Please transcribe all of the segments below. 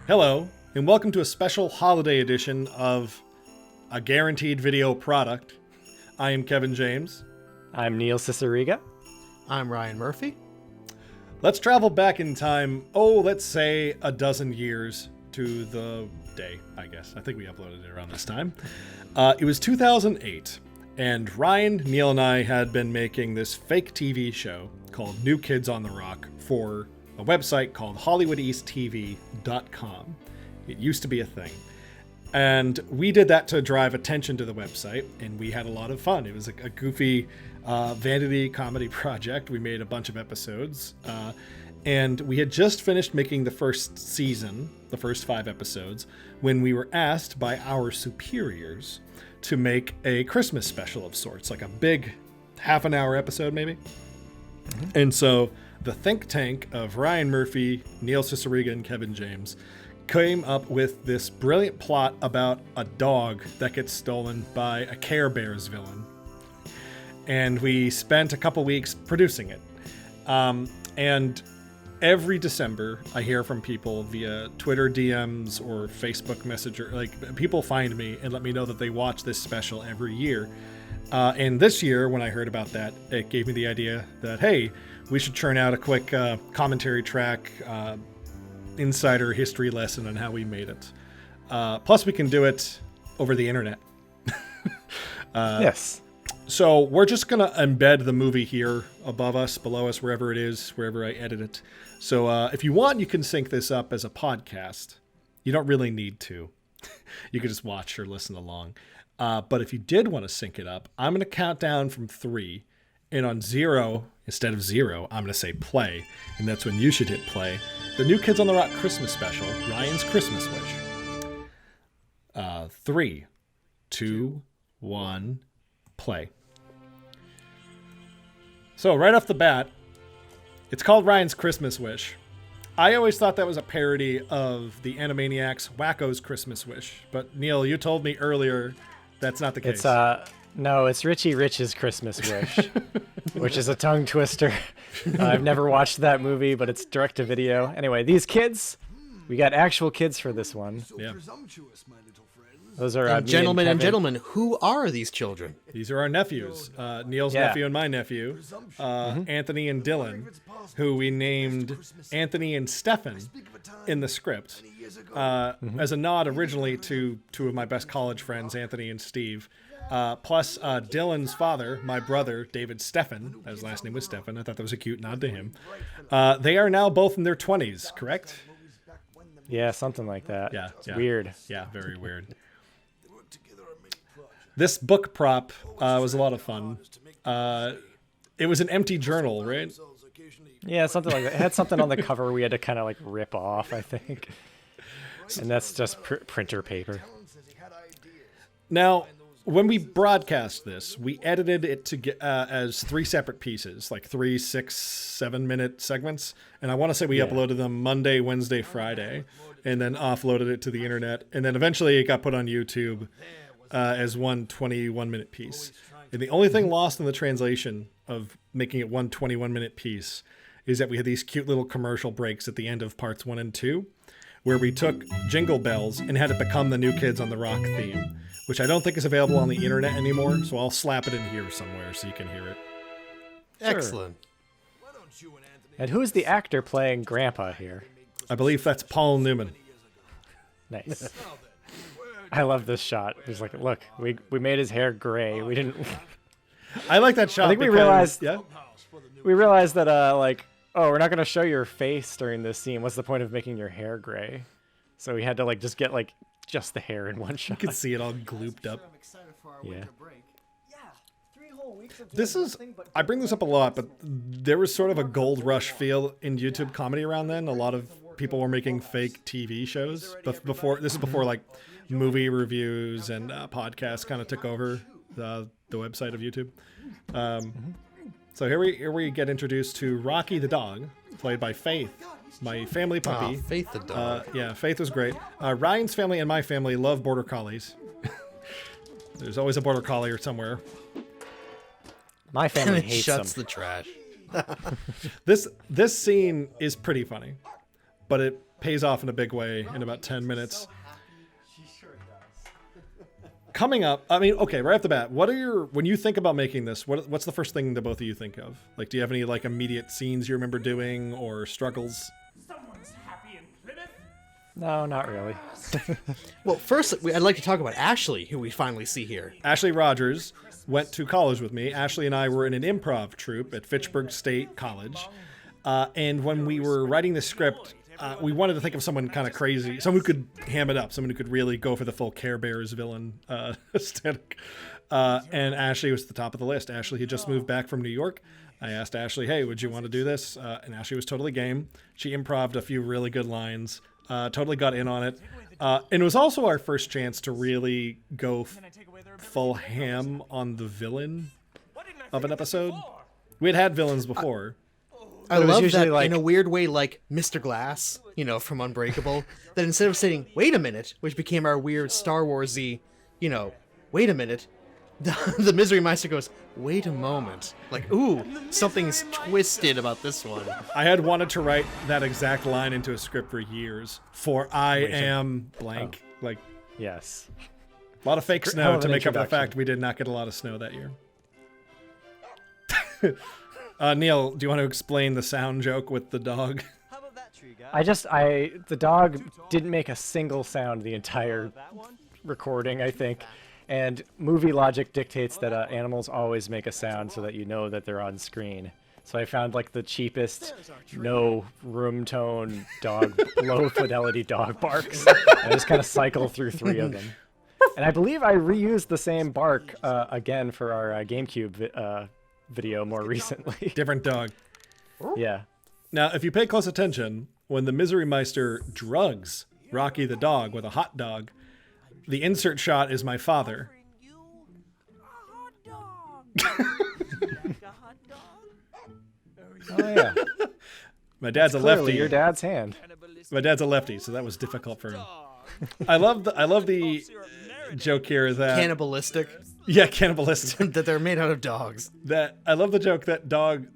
Hello, and welcome to a special holiday edition of a guaranteed video product. I am Kevin James. I'm Neil Ciceriga. I'm Ryan Murphy. Let's travel back in time, let's say a dozen years to the day, I guess. I think we uploaded it around this time. It was 2008, and Ryan, Neil, and I had been making this fake TV show called New Kids on the Rock for a website called HollywoodEastTV.com. It used to be a thing. And we did that to drive attention to the website, and we had a lot of fun. It was a goofy vanity comedy project. We made a bunch of episodes, and we had just finished making the first season, the first 5 episodes, when we were asked by our superiors to make a Christmas special of sorts, like a big half-an-hour episode maybe. Mm-hmm. And so the think tank of Ryan Murphy, Neil Ciceriga, and Kevin James came up with this brilliant plot about a dog that gets stolen by a Care Bears villain. And we spent a couple weeks producing it. And every December, I hear from people via Twitter DMs or Facebook Messenger. Like, people find me and let me know that they watch this special every year. And this year, when I heard about that, it gave me the idea that, hey, we should churn out a quick commentary track, insider history lesson on how we made it. Plus, we can do it over the internet. Yes. So we're just going to embed the movie here above us, below us, wherever it is, wherever I edit it. So if you want, you can sync this up as a podcast. You don't really need to. You can just watch or listen along. But if you did want to sync it up, I'm going to count down from 3. And on 0, instead of 0, I'm going to say play. And that's when you should hit play. The New Kids on the Rock Christmas special, Ryan's Christmas Wish. 3, 2, 1, play. So right off the bat, it's called Ryan's Christmas Wish. I always thought that was a parody of the Animaniacs' Wacko's Christmas Wish. But Neil, you told me earlier that's not the case. No, it's Richie Rich's Christmas Wish, which is a tongue twister. I've never watched that movie, but it's direct to video. Anyway, these kids, we got actual kids for this one. Yeah. Those are gentlemen, who are these children? These are our nephews. Neil's nephew and my nephew, Anthony and Dylan, who we named Anthony and Stefan in the script, as a nod originally to 2 of my best college friends, Anthony and Steve. Plus Dylan's father, my brother, David Stefan, his last name was Stefan. I thought that was a cute nod to him. They are now both in their 20s, correct? Yeah, something like that. Yeah, it's weird. Yeah, very weird. This book prop was a lot of fun. It was an empty journal, right? Yeah, something like that. It had something on the cover we had to kind of like rip off, I think. And that's just printer paper. Now, when we broadcast this, we edited it to get as 3 separate pieces, like 3, 6, 7-minute segments. And I want to say we uploaded them Monday, Wednesday, Friday, and then offloaded it to the internet. And then eventually it got put on YouTube as one 21-minute piece. And the only thing lost in the translation of making it one 21-minute piece is that we had these cute little commercial breaks at the end of parts 1 and 2, where we took Jingle Bells and had it become the New Kids on the Rock theme, which I don't think is available on the internet anymore, so I'll slap it in here somewhere so you can hear it. Sure. Excellent. And who's the actor playing Grandpa here? I believe that's Paul Newman. Nice. I love this shot. He's like, look, we made his hair gray. We didn't. I like that shot. I think because, we realized. Yeah. We realized that we're not going to show your face during this scene. What's the point of making your hair gray? So we had to just get just the hair in one shot. You can see it all glooped up. Yeah. I bring this up a lot, but there was sort of a gold rush feel in YouTube comedy around then. A lot of people were making fake TV shows. But this is before movie reviews and podcasts kind of took over the website of YouTube. So here we get introduced to Rocky the dog, played by Faith, my family puppy. Faith the dog. Yeah, Faith was great. Ryan's family and my family love border collies. There's always a border collie somewhere. My family And it hates shuts them. the trash. This scene is pretty funny, but it pays off in a big way in about 10 minutes. Coming up, I mean, okay, right off the bat, when you think about making this, what's the first thing that both of you think of? Like, do you have any like immediate scenes you remember doing or struggles? Someone's happy in Plymouth? No, not really. Well, first, I'd like to talk about Ashley, who we finally see here. Ashley Rogers went to college with me. Ashley and I were in an improv troupe at Fitchburg State College. And when we were writing the script, we wanted to think of someone kind of crazy, someone who could ham it up, someone who could really go for the full Care Bears villain aesthetic. And Ashley was at the top of the list. Ashley had just moved back from New York. I asked Ashley, hey, would you want to do this? And Ashley was totally game. She improv'd a few really good lines, totally got in on it. And it was also our first chance to really go full ham on the villain of an episode. We had villains before. I it was love usually that like- in a weird way, like Mr. Glass, from Unbreakable, that instead of saying, wait a minute, which became our weird Star Wars-y, wait a minute, the Misery Meister goes, wait a moment. Like, ooh, something's twisted about this one. I had wanted to write that exact line into a script for years. For I am blank. Like, Yes. a lot of fake Hell snow of to an make up for the introduction. fact we did not get a lot of snow that year. Neil, do you want to explain the sound joke with the dog? The dog didn't make a single sound the entire recording, I think. And movie logic dictates that animals always make a sound so that you know that they're on screen. So I found like the cheapest, no room tone dog, low fidelity dog barks. And I just kind of cycle through 3 of them. And I believe I reused the same bark again for our GameCube video more recently. Different dog. Yeah. Now, if you pay close attention, when the Misery Meister drugs Rocky the dog with a hot dog, the insert shot is my father. Oh yeah. My dad's a Clearly lefty. your dad's hand. My dad's a lefty, so that was difficult for him. I love the joke here that Cannibalistic, cannibalistic. that they're made out of dogs. That I love the joke that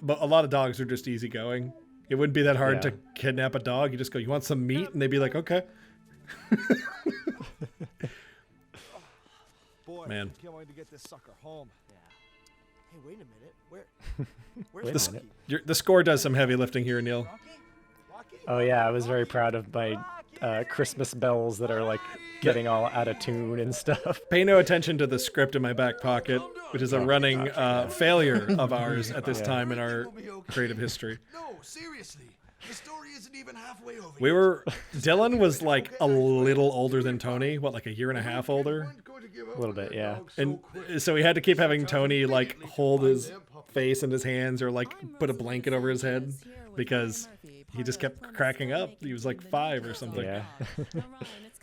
but a lot of dogs are just easygoing. It wouldn't be that hard Yeah. to kidnap a dog. You just go, you want some meat? And they'd be like, okay. Boy, Man. can't wait to get this sucker home. Hey, wait a minute. Wait a minute. The score does some heavy lifting here, Neil. Oh yeah, I was very proud of my Christmas bells that are like getting all out of tune and stuff. Pay no attention to the script in my back pocket, which is a running failure of ours at this time in our creative history. No, seriously. The story isn't even halfway over. Dylan was like a little older than Tony, like a year and a half older. A little bit, yeah. And so we had to keep having Tony like hold his face in his hands or like put a blanket over his head because he just kept cracking up. He was like 5 or something. Yeah. It's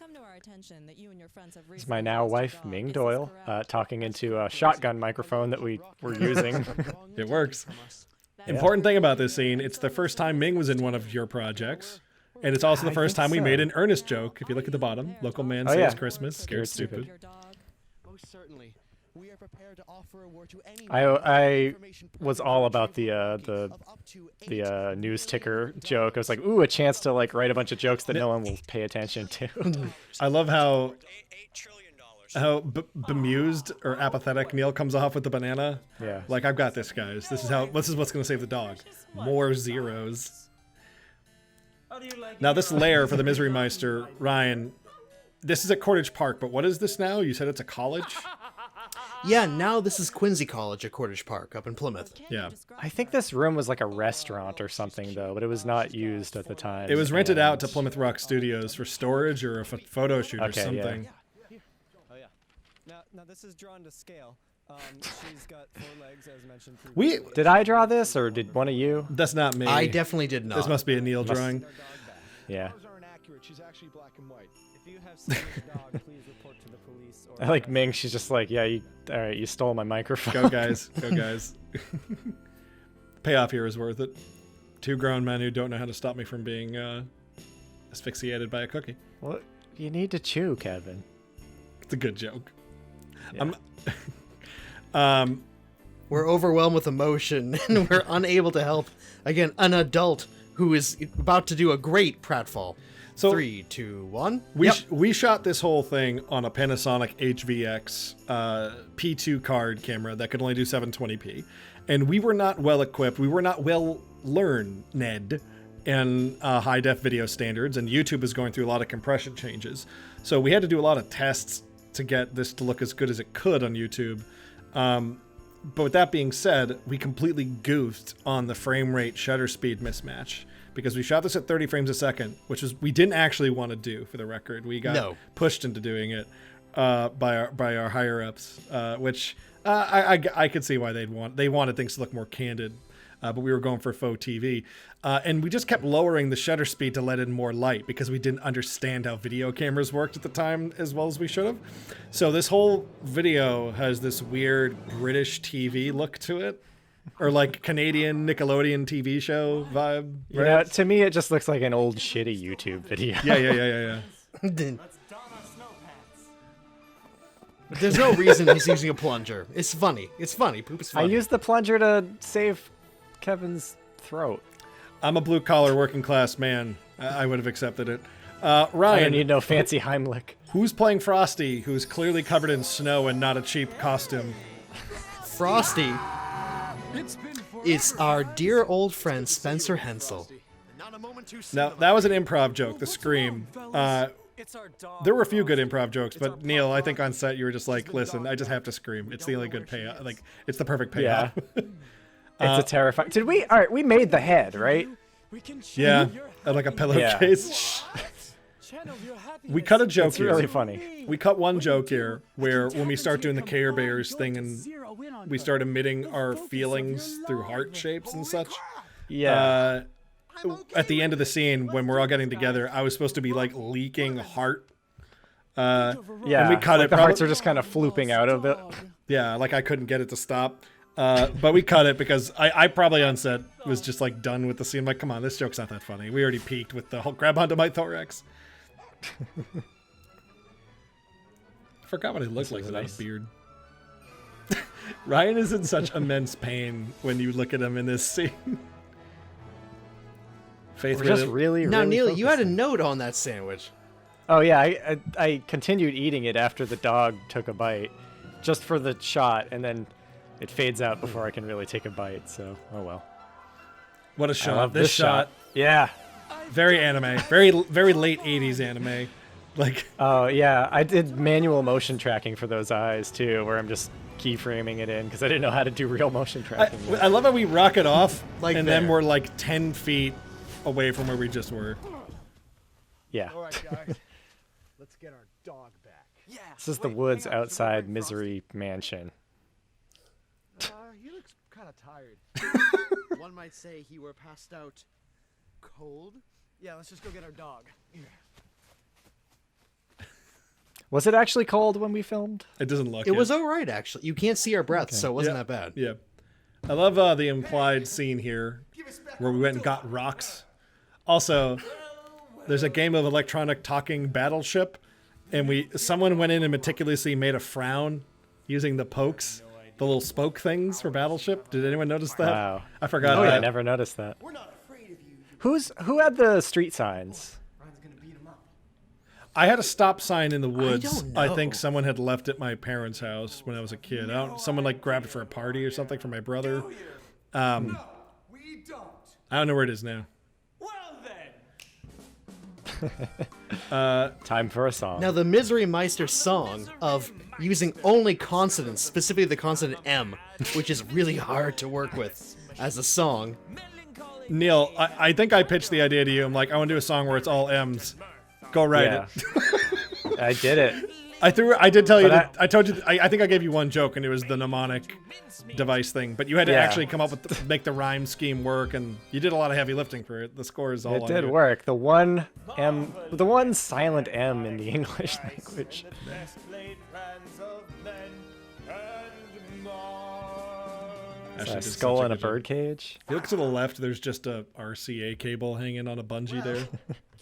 It's my now wife, Ming Doyle, talking into a shotgun microphone that we were using. It works. Important thing about this scene, it's the first time Ming was in one of your projects. And it's also the I first think time we so. made an earnest joke. If you look at the bottom, local man Oh, saves yeah. Christmas, scared stupid. Most certainly. We are prepared to offer a word to any I was all about the news ticker joke. I was like, ooh, a chance to like write a bunch of jokes that no one will pay attention to. I love how bemused or apathetic Neil comes off with the banana. Yeah. Like, I've got this, guys. This is what's going to save the dog. More zeros. Now, this lair for the Misery Meister, Ryan, this is at Cordage Park, but what is this now? You said it's a college? Yeah, now this is Quincy College at Cordage Park up in Plymouth. Yeah. I think this room was like a restaurant or something though, but it was not used at the time. It was rented and- out to Plymouth Rock Studios for storage or a photo shoot or Okay, yeah. something. Oh yeah. Now this is drawn to scale. She's got 4 legs as mentioned We previously. Did I draw this or did one of you? That's not me. I definitely did not. This must be a Neil drawing. Yeah. Those aren't accurate. She's actually black and white. If you have seen this dog, please report to the police or I like Ming. She's just like, yeah, all right, you stole my microphone. Go, guys. Go, guys. Payoff here is worth it. 2 grown men who don't know how to stop me from being asphyxiated by a cookie. Well, you need to chew, Kevin. It's a good joke. Yeah. We're overwhelmed with emotion, and we're unable to help, again, an adult who is about to do a great pratfall. So 3, 2, 1. We shot this whole thing on a Panasonic HVX P2 card camera that could only do 720p. And we were not well equipped. We were not well learned in high def video standards. And YouTube is going through a lot of compression changes. So we had to do a lot of tests to get this to look as good as it could on YouTube. But with that being said, we completely goofed on the frame rate shutter speed mismatch. Because we shot this at 30 frames a second, which is we didn't actually want to do, for the record. We got pushed into doing it by our higher ups, which I could see why they wanted things to look more candid, but we were going for faux TV, and we just kept lowering the shutter speed to let in more light because we didn't understand how video cameras worked at the time as well as we should have. So this whole video has this weird British TV look to it. Or like Canadian Nickelodeon TV show vibe. Right? Yeah, to me it just looks like an old shitty YouTube video. Yeah. There's no reason he's using a plunger. It's funny. It's funny. Poop is funny. I used the plunger to save Kevin's throat. I'm a blue collar working class man. I would have accepted it. Ryan, I don't need no fancy Heimlich. who's playing Frosty, who's clearly covered in snow and not a cheap costume? Frosty is our dear old friend Spencer Hensel. Now, that was an improv joke, the scream. There were a few good improv jokes, but Neil, I think on set you were just like, listen, I just have to scream. It's the only good payoff. Like, it's the perfect payoff. Yeah. It's a terrifying... All right, we made the head, right? Yeah, like a pillowcase. We cut a joke It's here. really funny. We cut one joke here where when we start doing the Care Bears thing and we start emitting our feelings through heart shapes and such. Yeah. At the end of the scene, when we're all getting together, I was supposed to be like leaking heart. Yeah. And we cut it. The hearts are just kind of flooping out of it. Yeah, like I couldn't get it to stop. But we cut it because I probably on set was just like done with the scene. Like, come on, this joke's not that funny. We already peaked with the whole grab onto my thorax. I forgot what he looked like without a beard. Ryan is in such immense pain when you look at him in this scene. Faith, We're just really Now, Neil, focusing. you had a note on that sandwich. Oh yeah, I continued eating it after the dog took a bite, just for the shot, and then it fades out before I can really take a bite. So, oh well. What a I shot! love This shot, yeah. very anime, very late '80s anime. Like, Oh yeah, I did manual motion tracking for those eyes too, where I'm just keyframing it in because I didn't know how to do real motion tracking. I love how we rocket off, Like and then there. we're like 10 feet away from where we just were. Yeah. All right, guys. Let's get our dog back. Yeah. This is the woods outside Misery Mansion. He looks kind of tired. One might say he were passed out cold. Yeah, let's just go get our dog. Was it actually cold when we filmed? It doesn't look. It was all right, actually. You can't see our breath, so it wasn't Yeah. that bad. Yeah. I love the implied scene here where we went and got rocks. Also, there's a game of electronic talking battleship, and someone went in and meticulously made a frown using the pokes, the little spoke things for battleship. Did anyone notice that? Wow. I forgot Oh, that. I never noticed that. Who had the street signs? I had a stop sign in the woods. don't I think know. someone had left at my parents' house when I was a kid. Someone like grabbed it for a party or something for my brother. We don't. I don't know where it is now. Well then. Time for a song. Now, the Misery Meister song of using only consonants, specifically the consonant M, which is really hard to work with as a song. Neil, I think I pitched the idea to you. I'm like, I want to do a song where it's all M's. Go write Yeah. it. I did it. I did tell you. But I told you. I think I gave you one joke, and it was the mnemonic device thing. But you had to Yeah. actually come up with make the rhyme scheme work, and you did a lot of heavy lifting for it. The score is all. It on did you. work. The one silent M in the English language. Best laid plans of men and more. Ashley A did such skull in a good job. birdcage. If you look to the left, there's just a RCA cable hanging on a bungee there.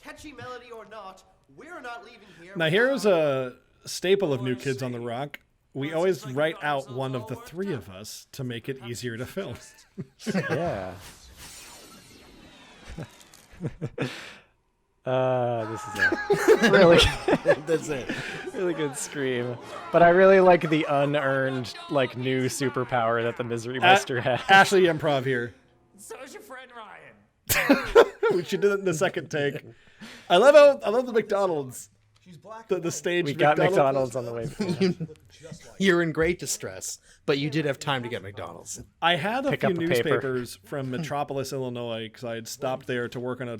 Catchy melody or not, we're not leaving here. Now here's a staple of New Kids on the Rock, we always write out one of the three of us to make it easier to film. Yeah. This is a really, That's it. really good scream. But I really like the unearned, like, new superpower that the Misery Meister has. Ashley improv here. So's your friend Ryan. We should do it in the second take. I love the McDonald's. The stage. We got McDonald's on the way. You're in great distress, but you did have time to get McDonald's. I had a Pick few up a paper. newspapers from Metropolis, Illinois, because I had stopped there to work on a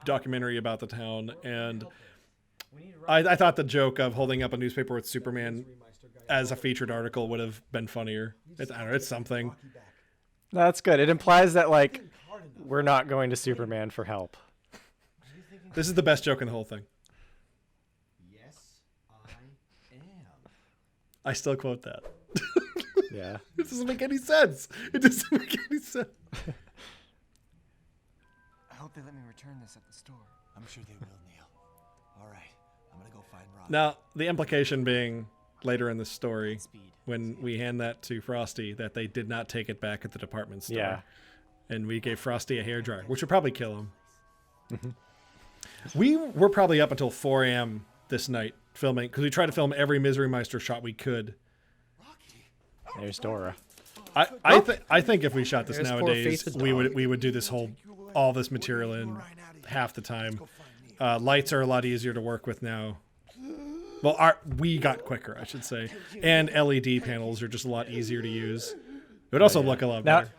documentary about the town, and I thought the joke of holding up a newspaper with Superman as a featured article would have been funnier. I don't know, it's something. That's good. It implies that, like, we're not going to Superman for help. This is the best joke in the whole thing. Yes, I am. I still quote that. Yeah. It doesn't make any sense. It doesn't make any sense. I hope they let me return this at the store. I'm sure they will, Neil. All right, I'm gonna go find Rob. Now, the implication being later in the story, when we hand that to Frosty, that they did not take it back at the department store. Yeah. And we gave Frosty a hairdryer, which would probably kill him. We were probably up until 4 a.m. this night filming, because we tried to film every Misery Meister shot we could. There's Dora. I think if we shot this There's poor nowadays, face of we would do this all this material in half the time. Lights are a lot easier to work with now. Well, we got quicker, I should say, and LED panels are just a lot easier to use. It would also look a lot Now, better.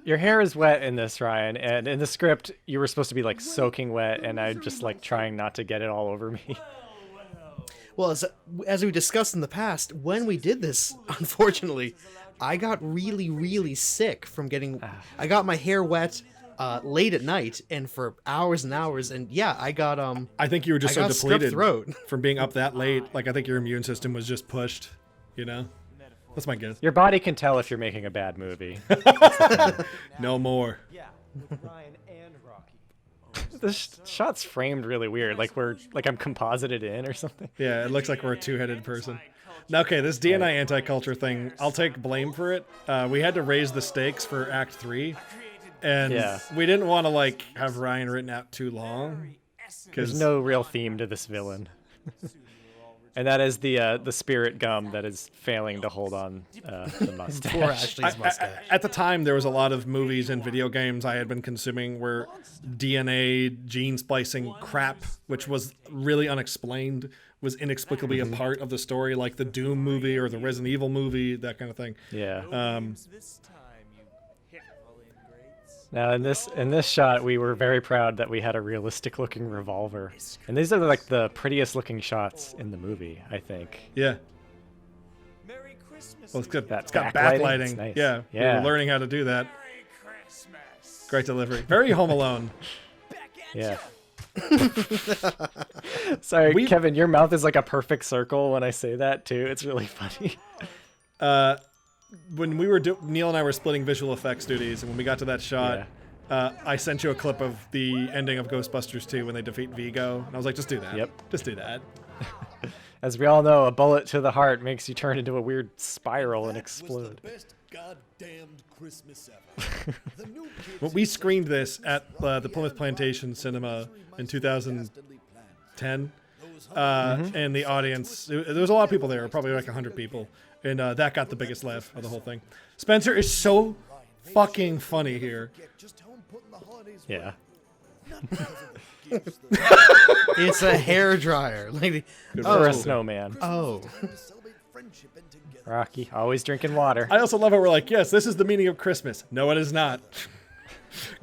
your hair is wet in this, Ryan, and in the script, you were supposed to be, like, soaking wet, and I'm just, like, trying not to get it all over me. Well, as we discussed in the past, when we did this, unfortunately, I got really, really sick from getting. I got my hair wet late at night and for hours and hours, and yeah, I got I think you were just I so got strep depleted throat. from being up that late. Like, I think your immune system was just pushed, you know? That's my guess. Your body can tell if you're making a bad movie. No more. Yeah, with Ryan and Rocky. This shot's framed really weird, like I'm composited in or something. Yeah, it looks like we're a two-headed person. Now, okay, this DNI anti-culture thing, I'll take blame for it. We had to raise the stakes for Act 3, and Yeah. we didn't want to, like, have Ryan written out too long. There's no real theme to this villain. And that is the spirit gum that is failing to hold on the mustache. Poor Ashley's mustache. At the time, there was a lot of movies and video games I had been consuming where DNA gene splicing crap, which was really unexplained, was inexplicably a part of the story, like the Doom movie or the Resident Evil movie, that kind of thing. Yeah. This time, you hateful ingrates. Now in this shot, we were very proud that we had a realistic looking revolver, and these are like the prettiest looking shots in the movie, I think. Yeah. Merry Christmas. Well, it's good. That It's got backlighting, backlighting. it's nice. Yeah. We Yeah. were learning how to do that. Merry Christmas. Great delivery. Very Home Alone. Yeah. Sorry, Kevin, your mouth is like a perfect circle when I say that too. It's really funny. When we were Neil and I were splitting visual effects duties, and when we got to that shot, I sent you a clip of the ending of Ghostbusters 2 when they defeat Vigo, and I was like, just do that. Yep. Just do that. As we all know, a bullet to the heart makes you turn into a weird spiral and explode. Best goddamned Christmas ever. The new kids Well, we screened this at the Plymouth Plantation Cinema in 2010, and the audience, there was a lot of people there, probably like 100 people, and that got the biggest laugh of the whole thing. Spencer is so fucking funny here. just home putting the holidays Yeah. It's a hair dryer. Like, Or a snowman. oh, to celebrate friendship and together. Rocky, always drinking water. I also love how we're like, yes, this is the meaning of Christmas. No, it is not.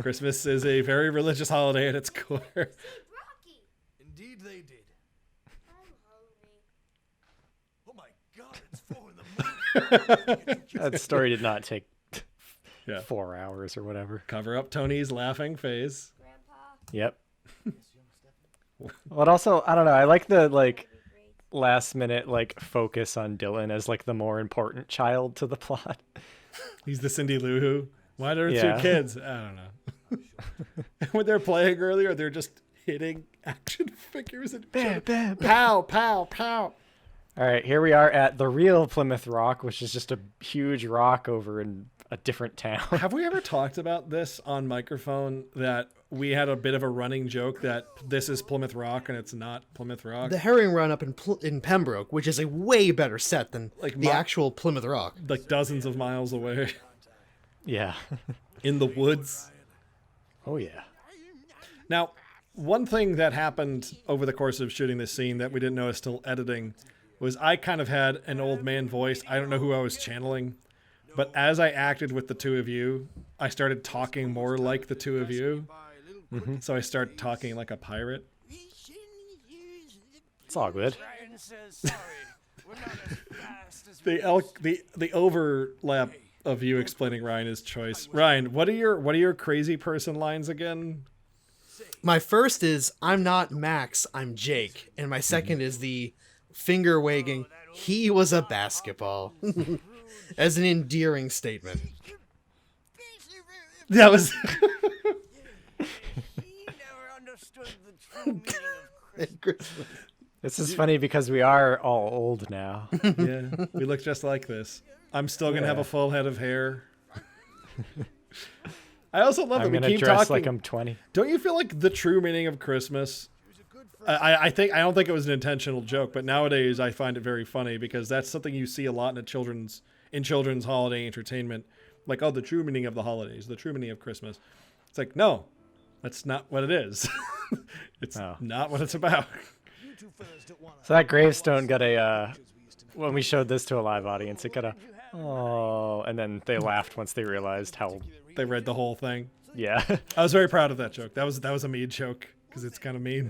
Christmas is a very religious holiday at its core. Rocky, Indeed they did. I'm hungry. Oh my god, it's 4 in the morning. That story did not take Yeah. 4 hours or whatever. Cover up Tony's laughing face. Grandpa, Yep. Well, it also, I don't know. I like the last minute focus on Dylan as the more important child to the plot. He's the Cindy Lou Who. Why there are Yeah. two kids? I don't know. When they're playing earlier, they're just hitting action figures and Bam, bam, bam. pow, pow, pow. All right, here we are at the real Plymouth Rock, which is just a huge rock over in a different town. Have we ever talked about this on microphone, that we had a bit of a running joke that this is Plymouth Rock and it's not Plymouth Rock? The herring run up in Pembroke, which is a way better set than Like the actual Plymouth Rock. Like dozens of miles away Yeah. in the woods. Oh, yeah. Now, one thing that happened over the course of shooting this scene that we didn't notice till editing was I kind of had an old man voice. I don't know who I was channeling, but as I acted with the two of you, I started talking more like the two of you. Mm-hmm. So I started talking like a pirate. It's all good. The overlap of you explaining Ryan's choice. Ryan, what are your crazy person lines again? My first is, I'm not Max, I'm Jake. And my second is the finger wagging, he was a basketball. As an endearing statement. That was This is funny because we are all old now. yeah, we look just like this. I'm still gonna have a full head of hair. I also love that I'm we gonna keep dress talking. like I'm 20. Don't you feel like the true meaning of Christmas? I don't think it was an intentional joke, but nowadays I find it very funny because that's something you see a lot in children's holiday entertainment. Like, oh, the true meaning of the holidays, the true meaning of Christmas. It's like, no, that's not what it is. It's not what it's about. So that gravestone got a, when we showed this to a live audience, it got a, oh, and then they laughed once they realized how. They read the whole thing. Yeah. I was very proud of that joke. That was a mean joke because it's kind of mean.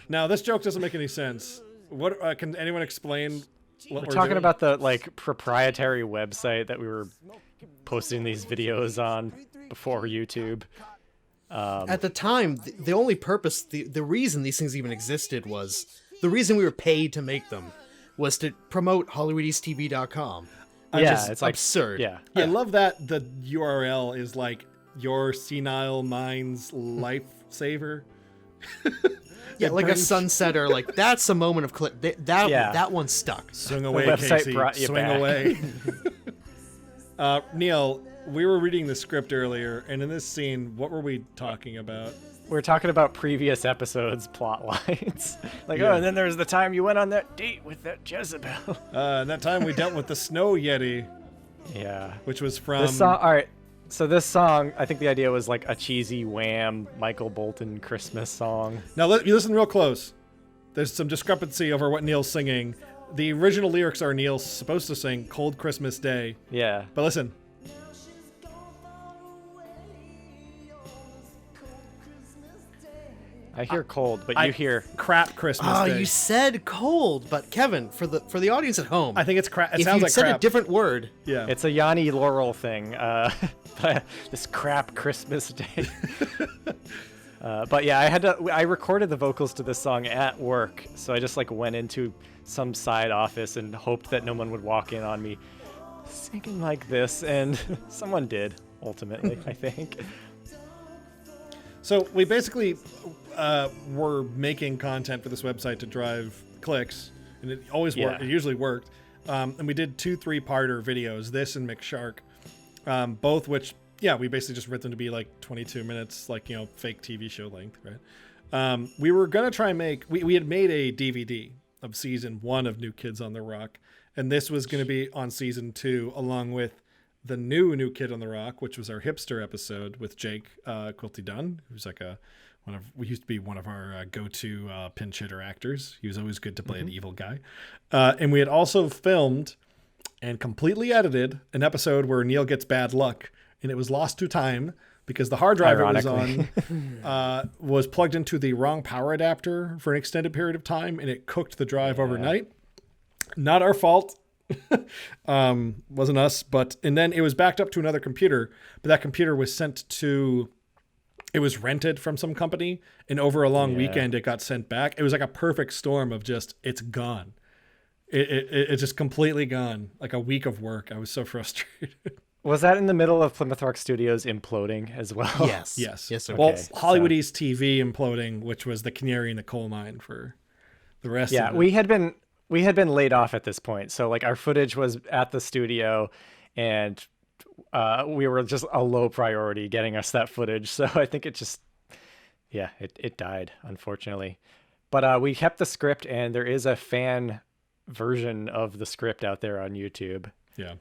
Now, this joke doesn't make any sense. What can anyone explain? What We're talking about the proprietary website that we were posting these videos on before YouTube. At the time, the only purpose, the reason these things even existed was, the reason we were paid to make them was to promote HollywoodEastTV.com. Yeah, it's like absurd. Yeah. I love that the URL is like your senile mind's lifesaver. Yeah, like a sunsetter. Like, that's a moment of clip. That one stuck. Swing away, website Casey. brought you Swing back. away. Neil, we were reading the script earlier, and in this scene, what were we talking about? We're talking about previous episodes' plot lines. Like, Yeah. oh, and then there was the time you went on that date with that Jezebel. And that time we dealt with the snow yeti, Yeah. which was from... This song, all right. So this song, I think the idea was like a cheesy Wham, Michael Bolton Christmas song. Now, you listen real close. There's some discrepancy over what Neil's singing. The original lyrics are Neil's supposed to sing Cold Christmas Day. Yeah. But listen. I hear cold, but you hear crap Christmas Oh, Day. you said cold, but Kevin, for the audience at home, I think it's crap. It if sounds you like said crap. a different word, Yeah. it's a Yanni Laurel thing. This crap Christmas Day. But yeah, I recorded the vocals to this song at work, so I just went into some side office and hoped that no one would walk in on me singing like this, and someone did ultimately, I think. So we basically were making content for this website to drive clicks, and it always worked. Yeah. It usually worked. And we did 2 3-parter videos, this and McShark, both which, we basically just wrote them to be like 22 minutes, fake TV show length, right? We were going to try and we had made a DVD of season 1 of New Kids on the Rock, and this was going to be on season 2 along with the new Kid on the Rock, which was our hipster episode with Jake Quilty Dunn, who's we used to be one of our go-to pinch hitter actors. He was always good to play an evil guy. And we had also filmed and completely edited an episode where Neil gets bad luck, and it was lost to time because the hard drive it was on was plugged into the wrong power adapter for an extended period of time, and it cooked the drive overnight. Not our fault. Wasn't us, and then it was backed up to another computer, but that computer was it was rented from some company, and over a long weekend it got sent back. It was like a perfect storm of just, it's gone. It's just completely gone. Like a week of work. I was so frustrated. Was that in the middle of Plymouth Rock Studios imploding as well? yes, Yes. sir. Well, Okay, Hollywood East TV imploding, which was the canary in the coal mine for The rest Yeah, of it. we had been laid off at this point, so like our footage was at the studio, and we were just a low priority getting us that footage. So I think it just, yeah, it died, unfortunately. But we kept the script, and there is a fan version of the script out there on YouTube. Yeah.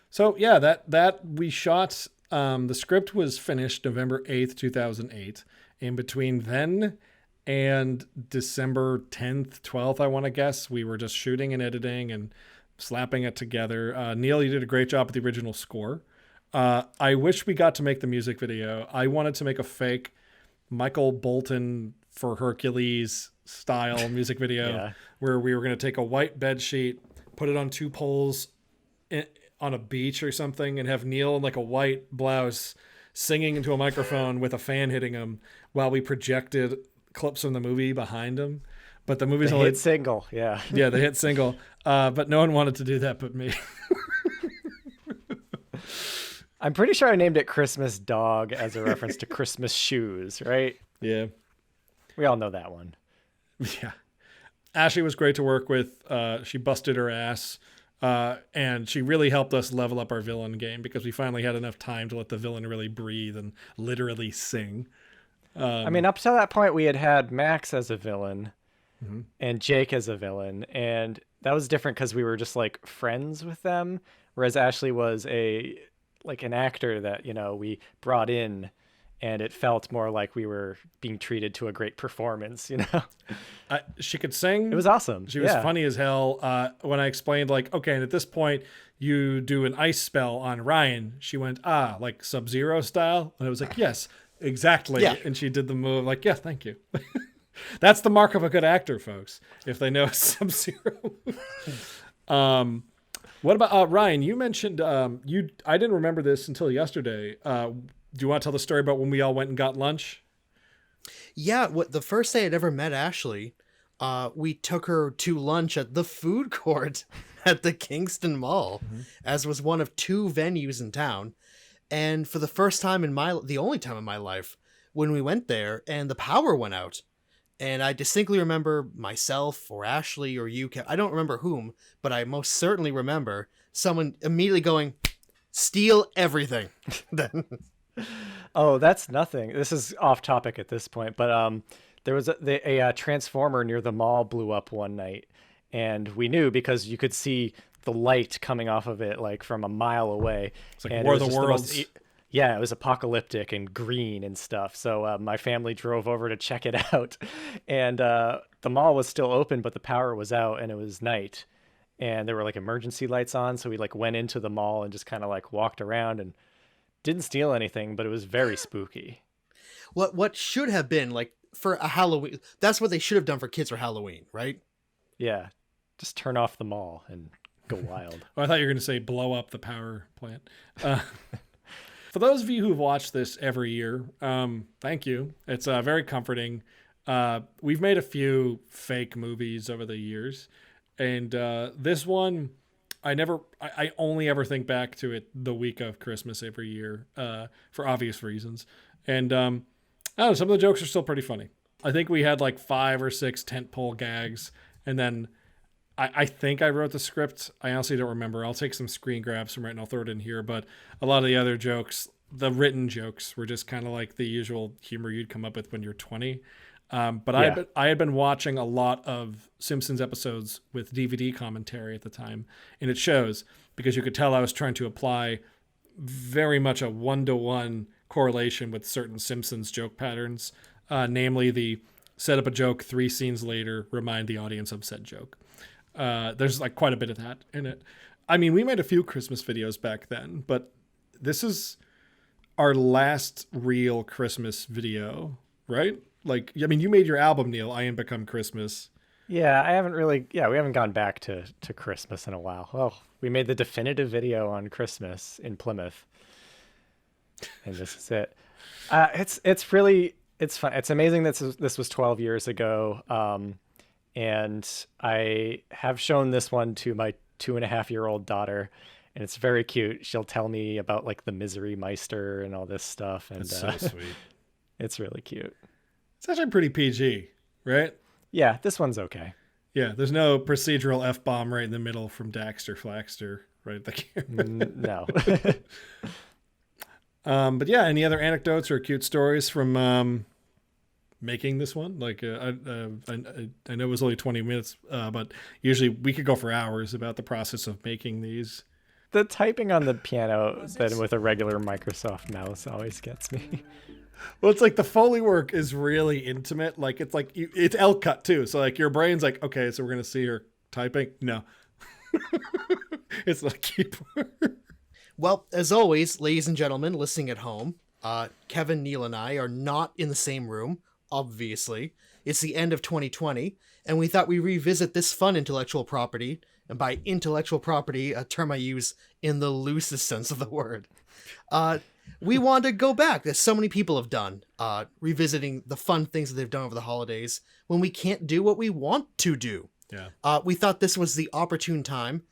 So yeah, that we shot. The script was finished November 8th, 2008. In between then and December 10th, 12th, I want to guess, we were just shooting and editing and slapping it together. Neil, you did a great job with the original score. I wish we got to make the music video. I wanted to make a fake Michael Bolton for Hercules style music video Yeah. where we were going to take a white bed sheet, put it on two poles on a beach or something, and have Neil in like a white blouse singing into a microphone with a fan hitting him while we projected clips from the movie behind him. But the movie's The only hit single, yeah. yeah, the hit single. But no one wanted to do that but me. I'm pretty sure I named it Christmas Dog as a reference to Christmas shoes, right? Yeah. We all know that one. Yeah. Ashley was great to work with. She busted her ass. And she really helped us level up our villain game because we finally had enough time to let the villain really breathe and literally sing. I mean, up to that point, we had Max as a villain and Jake as a villain. And that was different because we were just like friends with them. Whereas Ashley was an actor that, we brought in, and it felt more like we were being treated to a great performance, She could sing. It was awesome. She was Yeah. funny as hell. When I explained, like, okay, and at this point, you do an ice spell on Ryan, she went, like Sub-Zero style. And I was like, yes, exactly. Yeah. And she did the move, like, yeah, thank you. That's the mark of a good actor, folks, if they know Sub-Zero. What about Ryan? You mentioned I didn't remember this until yesterday. Do you want to tell the story about when we all went and got lunch? Yeah, the first day I'd ever met Ashley, we took her to lunch at the food court at the Kingston Mall, as was one of two venues in town. And for the first time the only time in my life, when we went there and the power went out. And I distinctly remember myself or Ashley or you, I don't remember whom, but I most certainly remember someone immediately going, steal everything. Then Oh, that's nothing. This is off topic at this point, but there was a transformer near the mall blew up one night, and we knew because you could see the light coming off of it like from a mile away. It's like and War it of was the just Worlds. yeah, it was apocalyptic and green and stuff. So my family drove over to check it out, and the mall was still open, but the power was out, and it was night, and there were like emergency lights on. So we like went into the mall and just kind of like walked around and didn't steal anything, but it was very spooky. what should have been like for a Halloween, that's what they should have done for kids for Halloween, right? Yeah, just turn off the mall and go wild. Oh, I thought you were going to say blow up the power plant. For those of you who've watched this every year, thank you. It's very comforting. We've made a few fake movies over the years, and this one, I only ever think back to it the week of Christmas every year for obvious reasons. And I don't know, some of the jokes are still pretty funny. I think we had like 5 or 6 tentpole gags, and then I think I wrote the script. I honestly don't remember. I'll take some screen grabs from it and I'll throw it in here. But a lot of the other jokes, the written jokes, were just kind of like the usual humor you'd come up with when you're 20. But Yeah. I had been watching a lot of Simpsons episodes with DVD commentary at the time, and it shows because you could tell I was trying to apply very much a 1-to-1 correlation with certain Simpsons joke patterns, namely the set up a joke 3 scenes later, remind the audience of said joke. There's like quite a bit of that in it. I mean, we made a few Christmas videos back then, but this is our last real Christmas video, right? Like, I mean, you made your album, Neil, I Am Become Christmas. Yeah, we haven't gone back to Christmas in a while. Well, we made the definitive video on Christmas in Plymouth, and this is it. It's fun. It's amazing that this was 12 years ago, and I have shown this one to my 2.5-year-old daughter, and it's very cute. She'll tell me about like the Misery Meister and all this stuff, and It's so sweet. it's really cute. It's actually pretty PG, right? Yeah, this one's okay. Yeah, there's no procedural F-bomb right in the middle from Daxter Flaxter right at the camera. No. But yeah, any other anecdotes or cute stories from making this one? Like, I know it was only 20 minutes, but usually we could go for hours about the process of making these. The typing on the piano then with a regular Microsoft mouse always gets me. Well, it's like the Foley work is really intimate. Like, it's L cut too. So like your brain's like, okay, so we're going to see her typing. No, it's not a keyboard. Well, as always, ladies and gentlemen listening at home, Kevin, Neil, and I are not in the same room, obviously. It's the end of 2020, and we thought we'd revisit this fun intellectual property, and by intellectual property, a term I use in the loosest sense of the word. We want to go back, as so many people have done, revisiting the fun things that they've done over the holidays when we can't do what we want to do. Yeah. We thought this was the opportune time.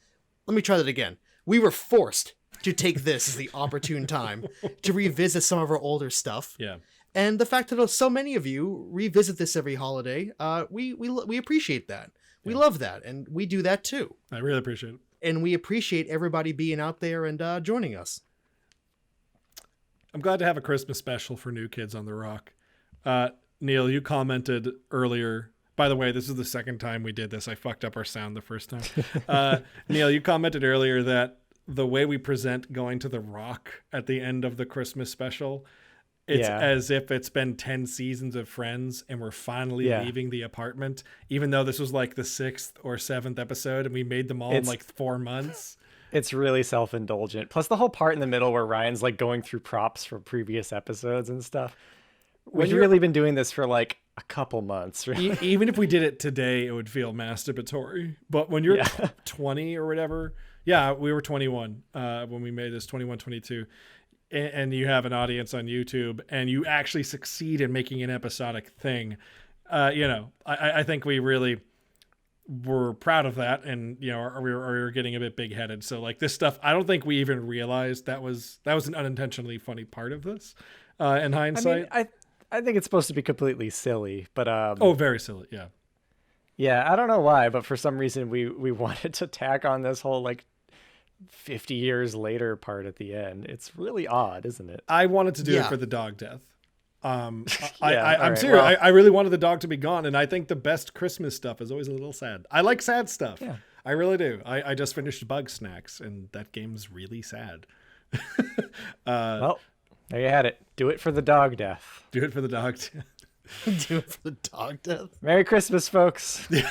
Let me try that again. We were forced to take this as the opportune time to revisit some of our older stuff. Yeah. And the fact that so many of you revisit this every holiday, we appreciate that. We love that, and we do that too. I really appreciate it. And we appreciate everybody being out there and joining us. I'm glad to have a Christmas special for New Kids on the Rock. Neil, you commented earlier. By the way, this is the second time we did this. I fucked up our sound the first time. Neil, you commented earlier that the way we present going to the Rock at the end of the Christmas special, it's as if it's been 10 seasons of Friends and we're finally leaving the apartment, even though this was like the 6th or 7th episode and we made them all in like 4 months. It's really self-indulgent. Plus the whole part in the middle where Ryan's like going through props from previous episodes and stuff. We've really been doing this for like a couple months. Really. Even if we did it today, it would feel masturbatory. But when you're 20 or whatever, we were 21 when we made this, 21, 22. And you have an audience on YouTube and you actually succeed in making an episodic thing. I think we really were proud of that, and we were getting a bit big-headed. So like this stuff, I don't think we even realized that was an unintentionally funny part of this. In hindsight, I think it's supposed to be completely silly, but very silly, yeah. Yeah, I don't know why, but for some reason we wanted to tack on this whole like 50 years later part at the end. It's really odd, isn't it? I wanted to do it for the dog death. I'm right, serious. Well, I really wanted the dog to be gone, and I think the best Christmas stuff is always a little sad. I like sad stuff. Yeah. I really do. I just finished Bug Snacks, and that game's really sad. Well, there you had it. Do it for the dog death. Do it for the dog death. Do it for the dog death. Merry Christmas, folks. Yeah.